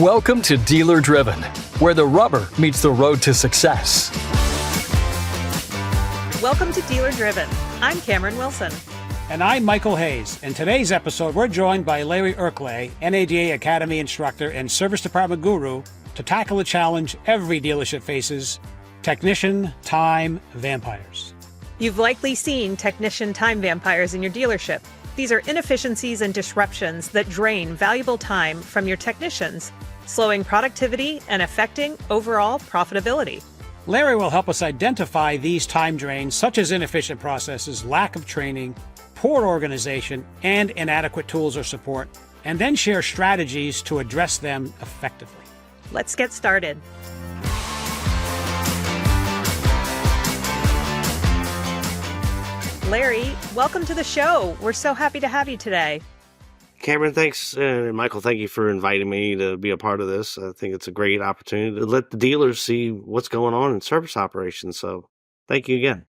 Welcome to Dealer Driven, where the rubber meets the road to success. Welcome to Dealer Driven. I'm Cameron Wilson. And I'm Michael Hayes. In today's episode, we're joined by Larry Hourcle, NADA Academy instructor and service department guru, to tackle a challenge every dealership faces: technician time vampires. You've likely seen technician time vampires in your dealership. These are inefficiencies and disruptions that drain valuable time from your technicians, slowing productivity and affecting overall profitability. Larry will help us identify these time drains, such as inefficient processes, lack of training, poor organization, and inadequate tools or support, and then share strategies to address them effectively. Let's get started. Larry, welcome to the show. We're so happy to have you today. Cameron, thanks. Michael, thank you for inviting me to be a part of this. I think it's a great opportunity to let the dealers see what's going on in service operations. So thank you again.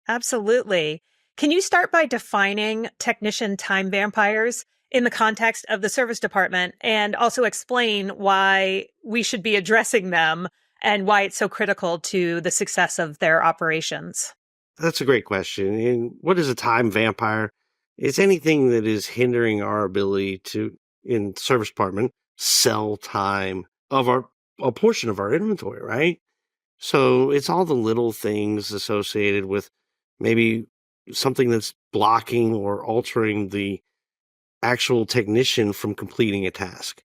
Absolutely. Can you start by defining technician time vampires in the context of the service department, and also explain why we should be addressing them and why it's so critical to the success of their operations? That's a great question. And what is a time vampire? It's anything that is hindering our ability to, in service department, sell time of a portion of our inventory, right? So it's all the little things associated with maybe something that's blocking or altering the actual technician from completing a task.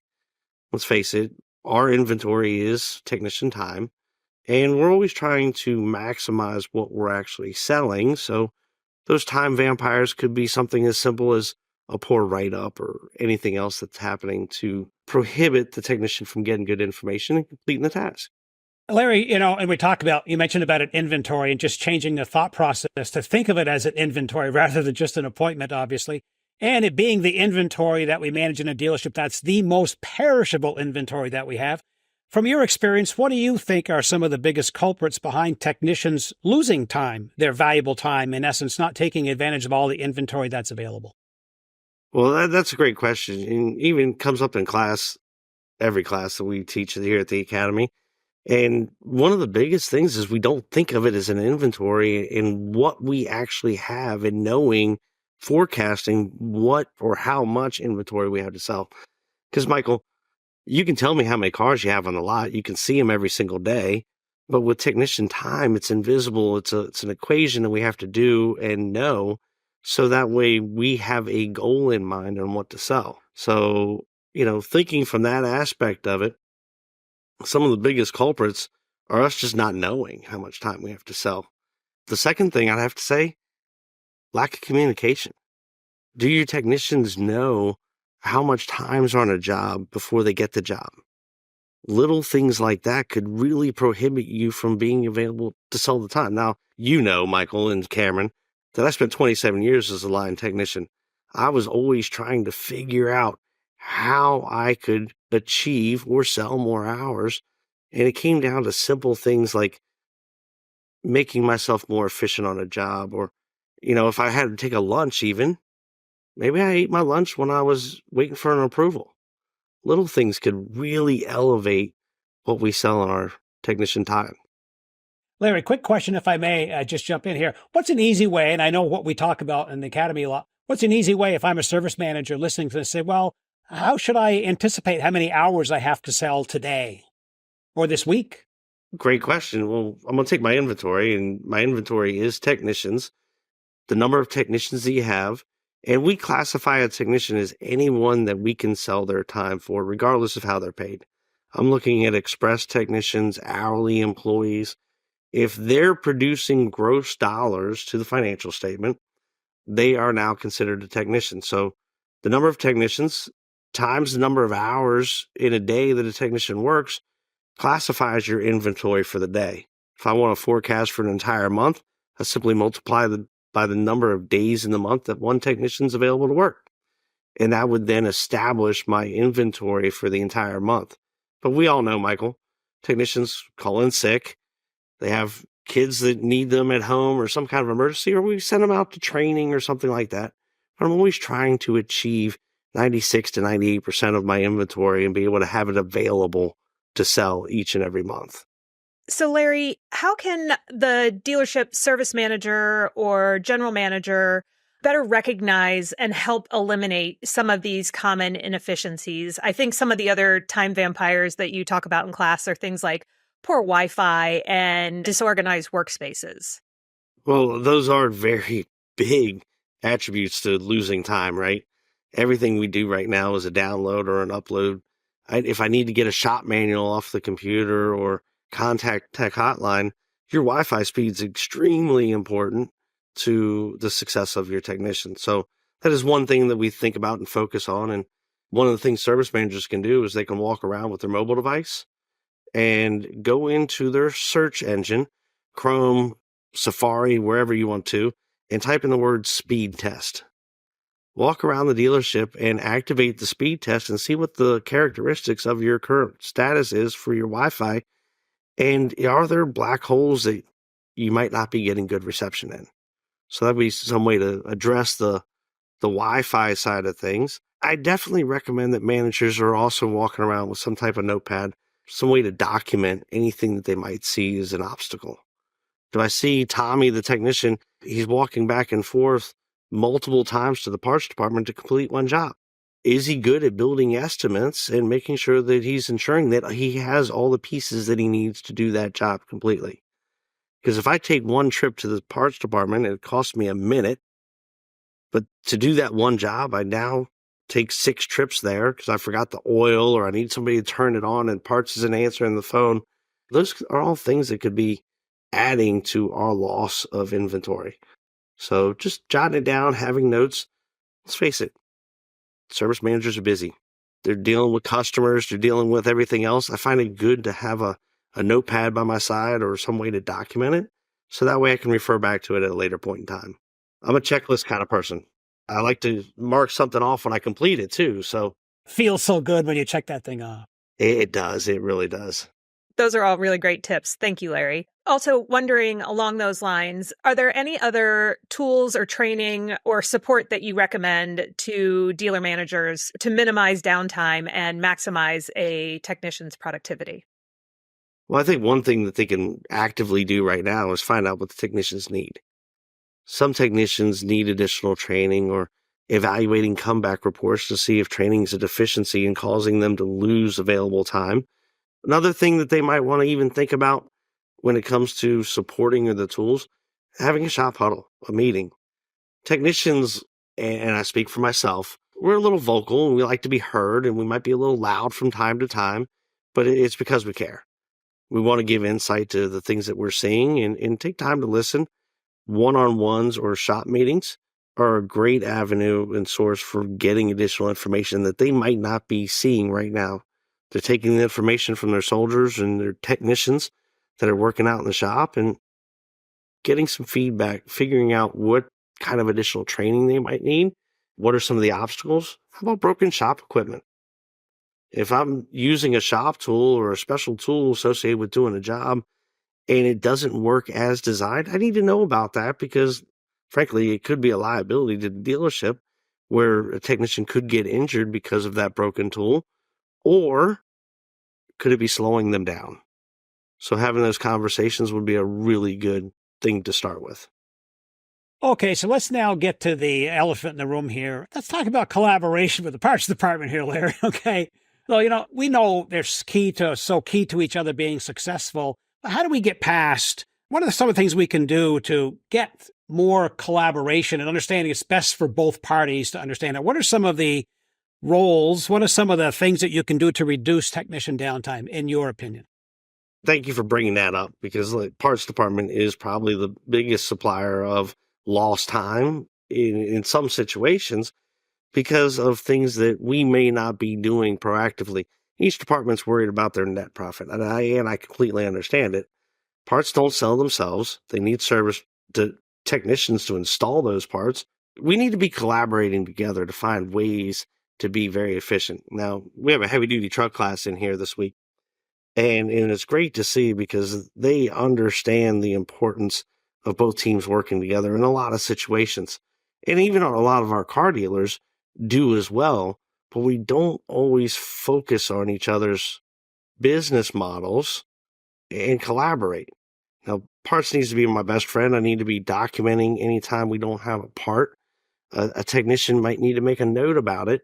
Let's face it, our inventory is technician time, and we're always trying to maximize what we're actually selling. So those time vampires could be something as simple as a poor write-up or anything else that's happening to prohibit the technician from getting good information and completing the task. Larry, and you mentioned about an inventory and just changing the thought process to think of it as an inventory rather than just an appointment, obviously. And it being the inventory that we manage in a dealership, that's the most perishable inventory that we have. From your experience, what do you think are some of the biggest culprits behind technicians losing time, their valuable time, in essence, not taking advantage of all the inventory that's available? Well, that's a great question. And even comes up in class, every class that we teach here at the Academy. And one of the biggest things is we don't think of it as an inventory and what we actually have, and knowing, forecasting what or how much inventory we have to sell. Because, Michael, you can tell me how many cars you have on the lot. You can see them every single day. But with technician time, it's invisible. It's an equation that we have to do and know, so that way we have a goal in mind on what to sell. So, thinking from that aspect of it, some of the biggest culprits are us just not knowing how much time we have to sell. The second thing I'd have to say, lack of communication. Do your technicians know how much time's on a job before they get the job? Little things like that could really prohibit you from being available to sell the time. Now, Michael and Cameron, that I spent 27 years as a line technician. I was always trying to figure out how I could achieve or sell more hours. And it came down to simple things like making myself more efficient on a job, or, if I had to take a lunch even, maybe I ate my lunch when I was waiting for an approval. Little things could really elevate what we sell in our technician time. Larry, quick question, if I may, just jump in here. What's an easy way, and I know what we talk about in the Academy a lot, what's an easy way if I'm a service manager listening to this, say, well, how should I anticipate how many hours I have to sell today or this week? Great question. Well, I'm going to take my inventory, and my inventory is technicians, the number of technicians that you have. And we classify a technician as anyone that we can sell their time for, regardless of how they're paid. I'm looking at express technicians, hourly employees. If they're producing gross dollars to the financial statement, they are now considered a technician. So the number of technicians times the number of hours in a day that a technician works classifies your inventory for the day. If I want to forecast for an entire month, I simply multiply by the number of days in the month that one technician's available to work. And that would then establish my inventory for the entire month. But we all know, Michael, technicians call in sick. They have kids that need them at home or some kind of emergency, or we send them out to training or something like that. But I'm always trying to achieve 96 to 98% of my inventory and be able to have it available to sell each and every month. So, Larry, how can the dealership service manager or general manager better recognize and help eliminate some of these common inefficiencies? I think some of the other time vampires that you talk about in class are things like poor Wi-Fi and disorganized workspaces. Well, those are very big attributes to losing time, right? Everything we do right now is a download or an upload. If I need to get a shop manual off the computer or contact tech hotline, your Wi-Fi speed is extremely important to the success of your technician. So that is one thing that we think about and focus on. And one of the things service managers can do is they can walk around with their mobile device and go into their search engine, Chrome, Safari, wherever you want to, and type in the word speed test. Walk around the dealership and activate the speed test and see what the characteristics of your current status is for your Wi-Fi. And are there black holes that you might not be getting good reception in? So that'd be some way to address the Wi-Fi side of things. I definitely recommend that managers are also walking around with some type of notepad, some way to document anything that they might see as an obstacle. Do I see Tommy, the technician, he's walking back and forth multiple times to the parts department to complete one job? Is he good at building estimates and making sure that he's ensuring that he has all the pieces that he needs to do that job completely? Because if I take one trip to the parts department and it costs me a minute, but to do that one job, I now take 6 trips there because I forgot the oil or I need somebody to turn it on and parts isn't answering the phone. Those are all things that could be adding to our loss of inventory. So just jotting it down, having notes. Let's face it, service managers are busy. They're dealing with customers. They're dealing with everything else. I find it good to have a notepad by my side or some way to document it. So that way I can refer back to it at a later point in time. I'm a checklist kind of person. I like to mark something off when I complete it too. So Feels so good when you check that thing off. it does. It really does. Those are all really great tips. Thank you, Larry. Also, wondering along those lines, are there any other tools or training or support that you recommend to dealer managers to minimize downtime and maximize a technician's productivity? Well, I think one thing that they can actively do right now is find out what the technicians need. Some technicians need additional training or evaluating comeback reports to see if training is a deficiency and causing them to lose available time. Another thing that they might want to even think about when it comes to supporting the tools, having a shop huddle, a meeting. Technicians, and I speak for myself, we're a little vocal and we like to be heard and we might be a little loud from time to time, but it's because we care. We want to give insight to the things that we're seeing and take time to listen. One-on-ones or shop meetings are a great avenue and source for getting additional information that they might not be seeing right now. They're taking the information from their soldiers and their technicians that are working out in the shop and getting some feedback, figuring out what kind of additional training they might need. What are some of the obstacles? How about broken shop equipment? If I'm using a shop tool or a special tool associated with doing a job and it doesn't work as designed, I need to know about that because, frankly, it could be a liability to the dealership where a technician could get injured because of that broken tool. Or could it be slowing them down? So having those conversations would be a really good thing to start with. Okay, so let's now get to the elephant in the room here. Let's talk about collaboration with the parts department here, Larry. Okay. So, we know they're key to each other being successful. But how do we get past? What are some of the things we can do to get more collaboration and understanding it's best for both parties to understand it? What are some of the roles? What are some of the things that you can do to reduce technician downtime, in your opinion? Thank you for bringing that up because the parts department is probably the biggest supplier of lost time in some situations because of things that we may not be doing proactively. Each department's worried about their net profit, and I completely understand it. Parts don't sell themselves. They need service to technicians to install those parts. We need to be collaborating together to find ways to be very efficient. Now, we have a heavy-duty truck class in here this week, and it's great to see because they understand the importance of both teams working together in a lot of situations. And even a lot of our car dealers do as well, but we don't always focus on each other's business models and collaborate. Now, parts needs to be my best friend. I need to be documenting anytime we don't have a part. A technician might need to make a note about it,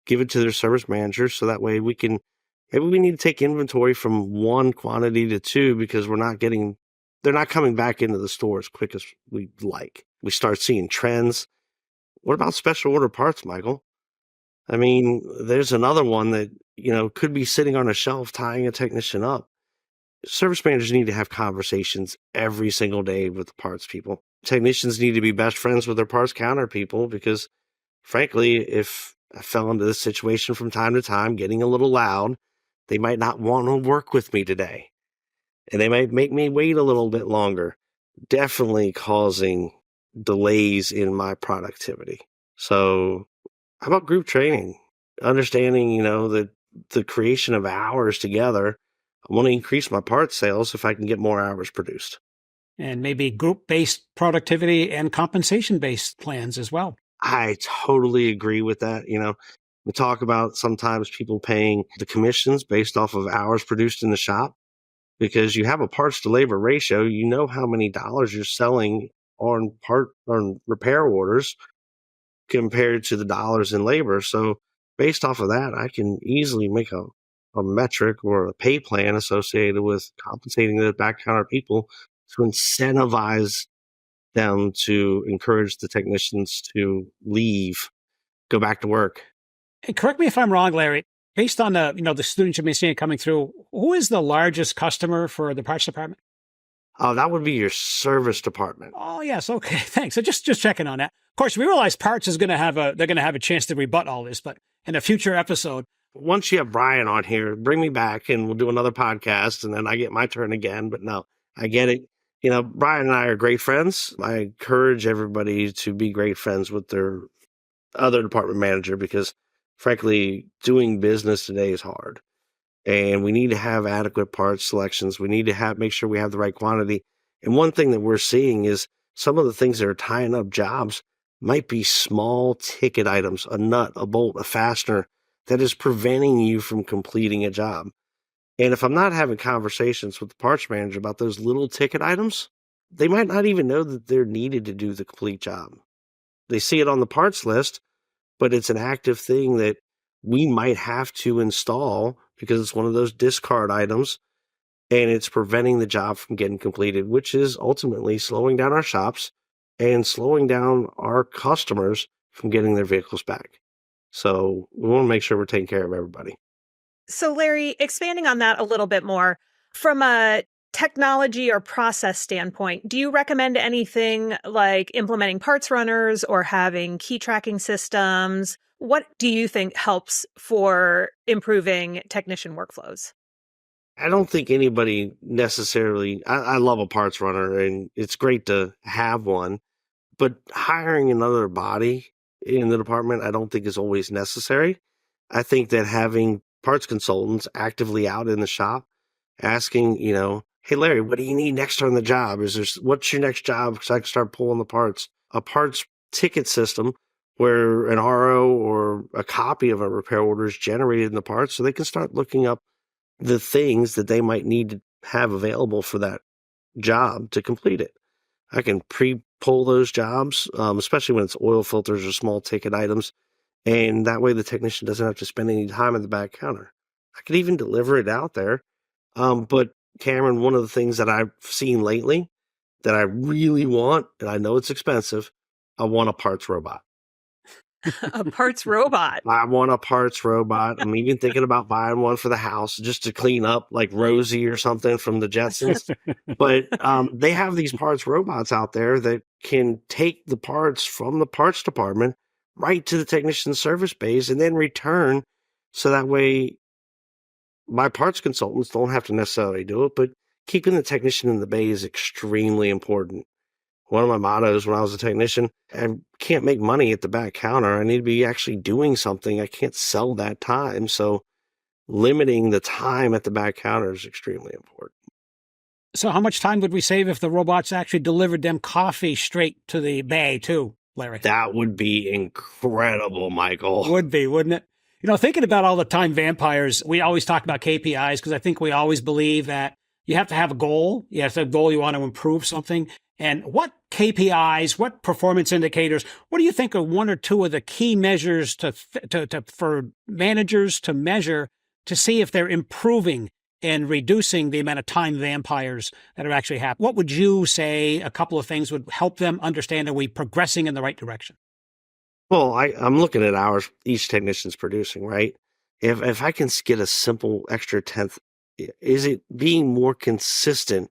give it to their service manager, so that way maybe we need to take inventory from one quantity to two because they're not coming back into the store as quick as we'd like. We start seeing trends. What about special order parts, Michael? I mean, there's another one that, could be sitting on a shelf tying a technician up. Service managers need to have conversations every single day with the parts people. Technicians need to be best friends with their parts counter people because, frankly, if I fell into this situation from time to time, getting a little loud, they might not want to work with me today. And they might make me wait a little bit longer, definitely causing delays in my productivity. So how about group training? Understanding, that the creation of hours together, I want to increase my parts sales if I can get more hours produced. And maybe group-based productivity and compensation-based plans as well. I totally agree with that. We talk about sometimes people paying the commissions based off of hours produced in the shop because you have a parts to labor ratio. You know how many dollars you're selling on repair orders compared to the dollars in labor. So based off of that, I can easily make a metric or a pay plan associated with compensating the back counter people to incentivize them to encourage the technicians to leave, go back to work. And correct me if I'm wrong, Larry. Based on the students you've been seeing coming through, who is the largest customer for the parts department? That would be your service department. Oh, yes. Okay. Thanks. So just checking on that. Of course, we realize parts they're going to have a chance to rebut all this, but in a future episode. Once you have Brian on here, bring me back and we'll do another podcast and then I get my turn again. But no, I get it. Brian and I are great friends. I encourage everybody to be great friends with their other department manager because frankly, doing business today is hard. And we need to have adequate parts selections. We need to make sure we have the right quantity. And one thing that we're seeing is some of the things that are tying up jobs might be small ticket items, a nut, a bolt, a fastener that is preventing you from completing a job. And if I'm not having conversations with the parts manager about those little ticket items, they might not even know that they're needed to do the complete job. They see it on the parts list, but it's an active thing that we might have to install because it's one of those discard items and it's preventing the job from getting completed, which is ultimately slowing down our shops and slowing down our customers from getting their vehicles back. So we want to make sure we're taking care of everybody. So Larry, expanding on that a little bit more, from a technology or process standpoint, do you recommend anything like implementing parts runners or having key tracking systems? What do you think helps for improving technician workflows? I don't think anybody necessarily, I love a parts runner and it's great to have one, but hiring another body in the department, I don't think is always necessary. I think that having parts consultants actively out in the shop asking, hey, Larry, what do you need next on the job? What's your next job? Because I can start pulling the parts. A parts ticket system where an RO or a copy of a repair order is generated in the parts so they can start looking up the things that they might need to have available for that job to complete it. I can pre-pull those jobs, especially when it's oil filters or small ticket items. And that way the technician doesn't have to spend any time at the back counter. I could even deliver it out there. But Cameron, one of the things that I've seen lately that I really want, and I know it's expensive, I want a parts robot. A parts robot. I want a parts robot. I'm even thinking about buying one for the house just to clean up like Rosie or something from the Jetsons. But they have these parts robots out there that can take the parts from the parts department right to the technician service bays and then return. So that way my parts consultants don't have to necessarily do it, but keeping the technician in the bay is extremely important. One of my mottos when I was a technician, I can't make money at the back counter. I need to be actually doing something. I can't sell that time. So limiting the time at the back counter is extremely important. So how much time would we save if the robots actually delivered them coffee straight to the bay too? Larry? That would be incredible, Michael. Would be, wouldn't it? You know, thinking about all the time vampires, we always talk about KPIs because I think we always believe that you have to have a goal. You have to have a goal, you want to improve something. And what KPIs, what performance indicators, what do you think are one or two of the key measures for managers to measure to see if they're improving and reducing the amount of time vampires that are actually happening? What would you say a couple of things would help them understand, are we progressing in the right direction? Well, I'm looking at hours each technician's producing, right? If I can get a simple extra tenth, is it being more consistent?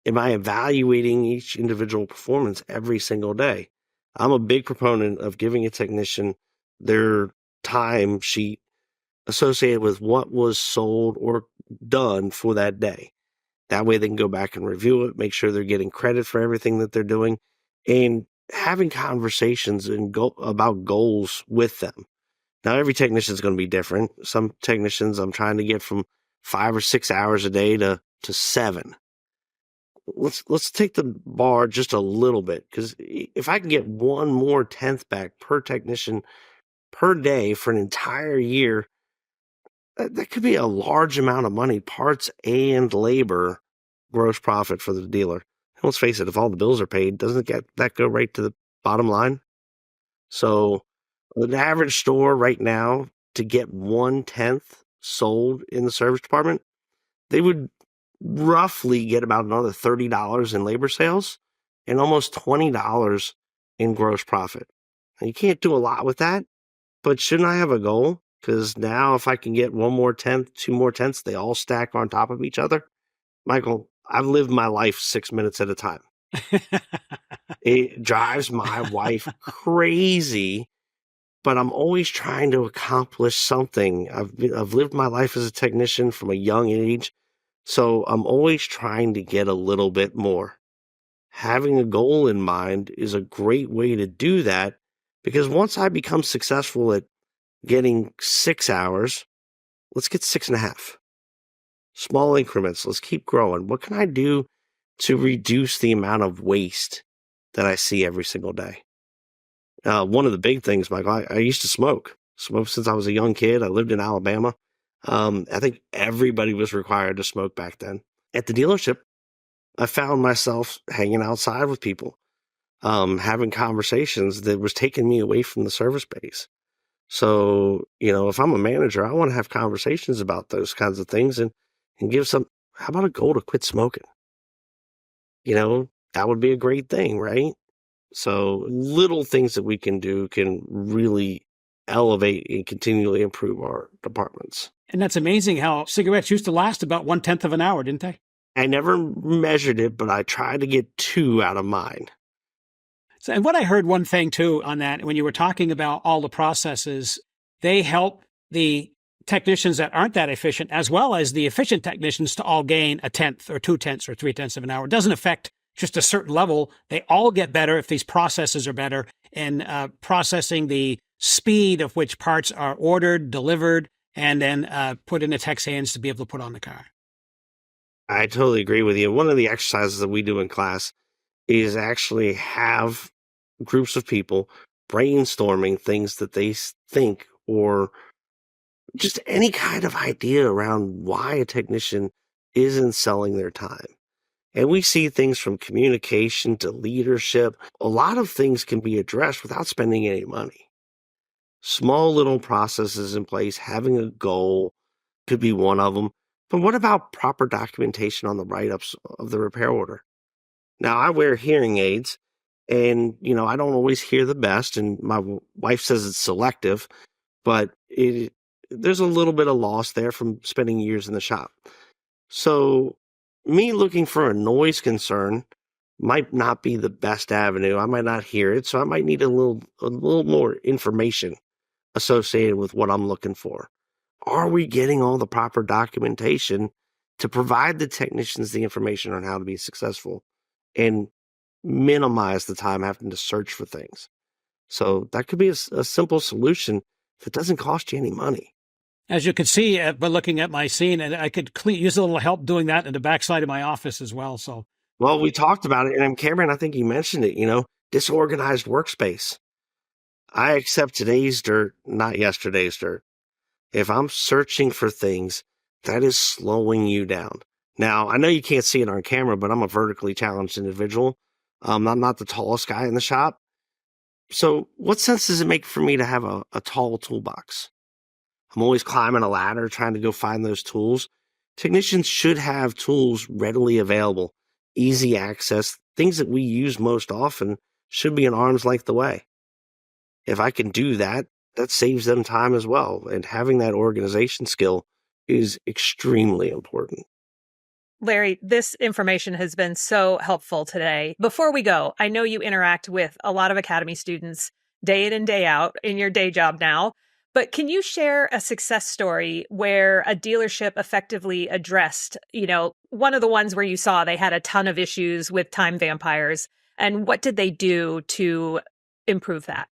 Am I evaluating each individual performance every single day? I'm a big proponent of giving a technician their time sheet associated with what was sold or done for that day. That way they can go back and review it, make sure they're getting credit for everything that they're doing, and having conversations about goals with them. Now, every technician is going to be different. Some technicians I'm trying to get from 5 or 6 hours a day to 7. Let's take the bar just a little bit, because if I can get one more tenth back per technician per day for an entire year, that could be a large amount of money, parts and labor, gross profit for the dealer. And let's face it, if all the bills are paid, doesn't that go right to the bottom line? So an average store right now, to get 1/10 sold in the service department, they would roughly get about another $30 in labor sales and almost $20 in gross profit. Now, you can't do a lot with that, but shouldn't I have a goal? Because now if I can get one more tenth, 2 more tenths, they all stack on top of each other. Michael, I've lived my life 6 minutes at a time. It drives my wife crazy, but I'm always trying to accomplish something. I've lived my life as a technician from a young age, so I'm always trying to get a little bit more. Having a goal in mind is a great way to do that, because once I become successful at getting 6 hours, let's get 6.5. Small increments. Let's keep growing. What can I do to reduce the amount of waste that I see every single day? One of the big things, Michael, I used to smoke since I was a young kid. I lived in Alabama. I think everybody was required to smoke back then. At the dealership, I found myself hanging outside with people, having conversations that was taking me away from the service base. So, if I'm a manager, I want to have conversations about those kinds of things and give how about a goal to quit smoking? That would be a great thing, right? So little things that we can do can really elevate and continually improve our departments. And that's amazing how cigarettes used to last about 1/10 of an hour, didn't they? I never measured it, but I tried to get 2 out of mine. So, and what I heard one thing too on that, when you were talking about all the processes, they help the technicians that aren't that efficient, as well as the efficient technicians, to all gain 1/10 or 2/10 or 3/10 of an hour. It doesn't affect just a certain level. They all get better if these processes are better in processing the speed of which parts are ordered, delivered, and then put in a tech's hands to be able to put on the car. I totally agree with you. One of the exercises that we do in class is actually have groups of people brainstorming things that they think, or just any kind of idea around why a technician isn't selling their time. And we see things from communication to leadership. A lot of things can be addressed without spending any money. Small little processes in place, having a goal could be one of them. But what about proper documentation on the write-ups of the repair order? Now, I wear hearing aids, and, I don't always hear the best, and my wife says it's selective, but there's a little bit of loss there from spending years in the shop. So me looking for a noise concern might not be the best avenue. I might not hear it, so I might need a little more information associated with what I'm looking for. Are we getting all the proper documentation to provide the technicians the information on how to be successful and minimize the time having to search for things? So that could be a simple solution that doesn't cost you any money. As you can see by looking at my scene, and I could use a little help doing that in the backside of my office as well. So, well, we talked about it, and Cameron, I think you mentioned it. disorganized workspace. I accept today's dirt, not yesterday's dirt. If I'm searching for things, that is slowing you down. Now, I know you can't see it on camera, but I'm a vertically challenged individual. I'm not the tallest guy in the shop. So what sense does it make for me to have a tall toolbox? I'm always climbing a ladder trying to go find those tools. Technicians should have tools readily available, easy access, things that we use most often should be an arm's length away. If I can do that, that saves them time as well. And having that organization skill is extremely important. Larry, this information has been so helpful today. Before we go, I know you interact with a lot of Academy students day in and day out in your day job now, but can you share a success story where a dealership effectively addressed, one of the ones where you saw they had a ton of issues with time vampires, and what did they do to improve that?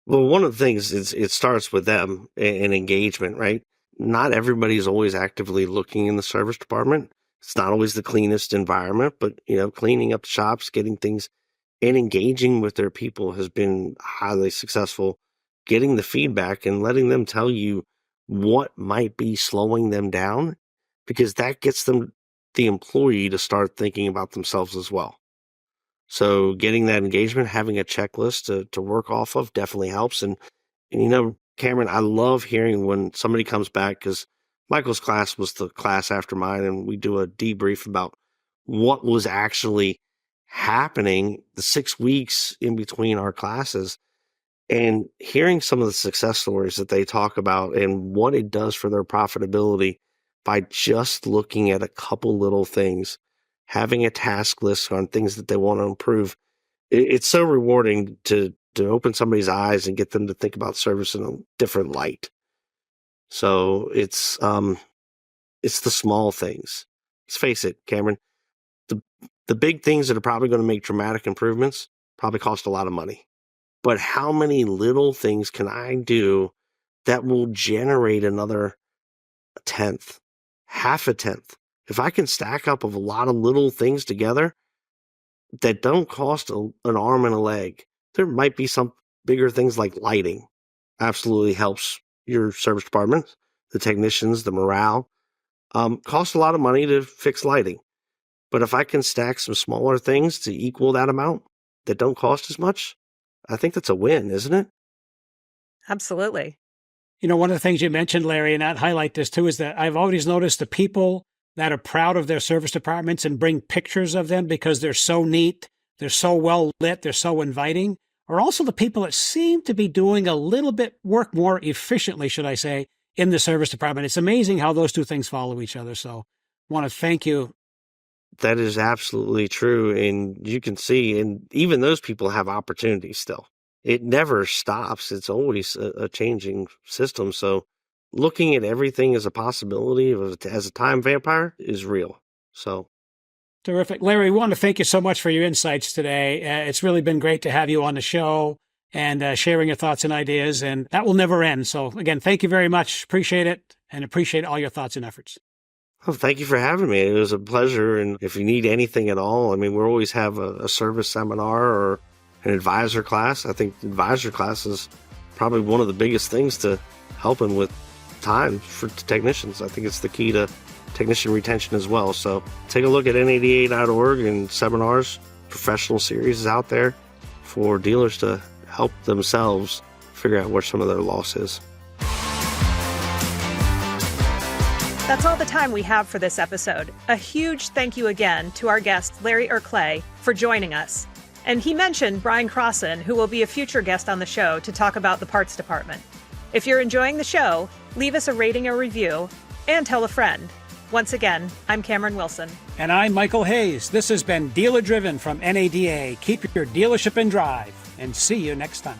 Well, one of the things is it starts with them and engagement, right? Not everybody is always actively looking in the service department. It's not always the cleanest environment, but cleaning up the shops, getting things and engaging with their people has been highly successful. Getting the feedback and letting them tell you what might be slowing them down, because that gets them, the employee, to start thinking about themselves as well. So getting that engagement, having a checklist to work off of definitely helps. And Cameron, I love hearing when somebody comes back, because Michael's class was the class after mine, and we do a debrief about what was actually happening the 6 weeks in between our classes, and hearing some of the success stories that they talk about and what it does for their profitability by just looking at a couple little things, having a task list on things that they want to improve. It's so rewarding to open somebody's eyes and get them to think about service in a different light. So it's the small things. Let's face it, Cameron, the big things that are probably going to make dramatic improvements probably cost a lot of money. But how many little things can I do that will generate another tenth, half a tenth? If I can stack up of a lot of little things together that don't cost an arm and a leg, there might be some bigger things like lighting. Absolutely helps your service department, the technicians, the morale. Costs a lot of money to fix lighting. But if I can stack some smaller things to equal that amount that don't cost as much, I think that's a win, isn't it? Absolutely. One of the things you mentioned, Larry, and I'd highlight this too, is that I've always noticed the people that are proud of their service departments and bring pictures of them because they're so neat, they're so well lit, they're so inviting, are also the people that seem to be doing a little bit work more efficiently, should I say, in the service department. It's amazing how those two things follow each other. So I want to thank you. That is absolutely true. And you can see, and even those people have opportunities still. It never stops. It's always a changing system. So looking at everything as a possibility as a time vampire is real. So terrific. Larry, we want to thank you so much for your insights today. It's really been great to have you on the show and sharing your thoughts and ideas, and that will never end. So again, thank you very much. Appreciate it, and appreciate all your thoughts and efforts. Well, thank you for having me. It was a pleasure. And if you need anything at all, we always have a service seminar or an advisor class. I think the advisor class is probably one of the biggest things to helping with time for technicians. I think it's the key to technician retention as well. So take a look at NADA.org and seminars. Professional series is out there for dealers to help themselves figure out where some of their loss is. That's all the time we have for this episode. A huge thank you again to our guest, Larry Hourcle, for joining us. And he mentioned Brian Crossan, who will be a future guest on the show to talk about the parts department. If you're enjoying the show, leave us a rating or review and tell a friend. Once again, I'm Cameron Wilson. And I'm Michael Hayes. This has been Dealer Driven from NADA. Keep your dealership in drive, and see you next time.